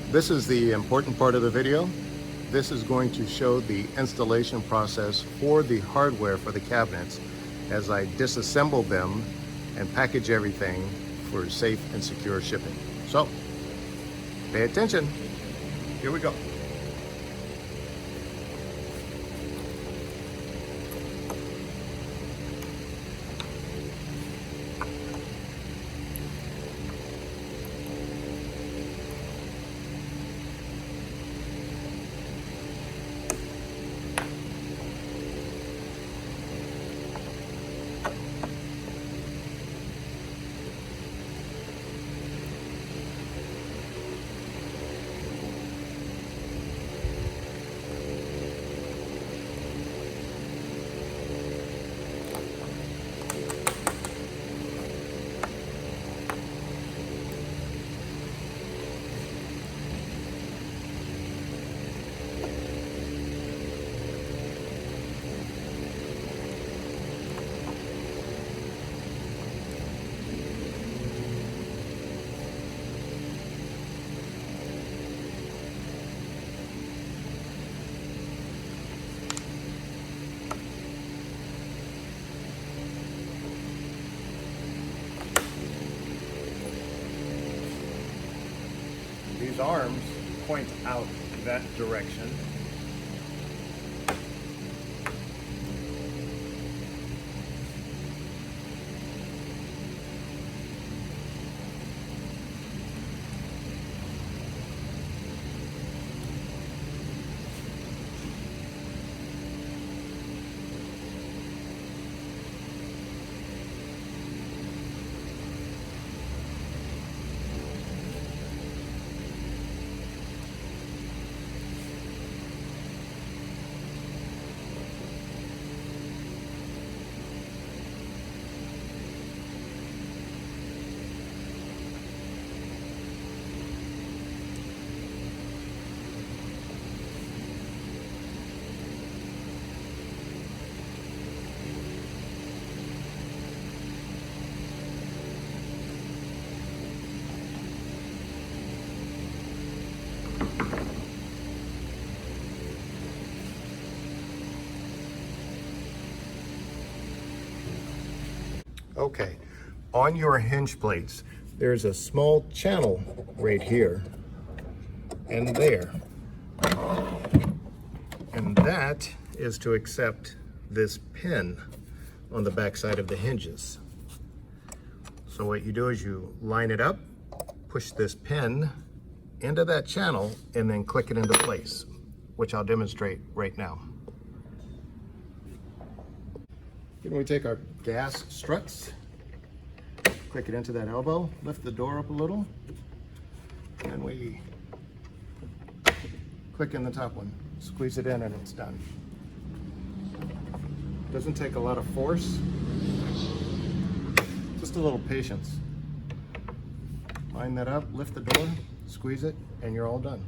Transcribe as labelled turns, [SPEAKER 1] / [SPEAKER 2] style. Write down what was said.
[SPEAKER 1] This is the important part of the video. This is going to show the installation process for the hardware for the cabinets as I disassemble them and package everything for safe and secure shipping. So, pay attention. Here we go. These arms point out that direction. Okay, on your hinge plates, there's a small channel right here and there. And that is to accept this pin on the back side of the hinges. So what you do is you line it up, push this pin into that channel, and then click it into place, which I'll demonstrate right now. Then we take our gas struts, click it into that elbow, lift the door up a little, and we click in the top one, squeeze it in, and it's done. Doesn't take a lot of force, just a little patience. Line that up, lift the door, squeeze it, and you're all done.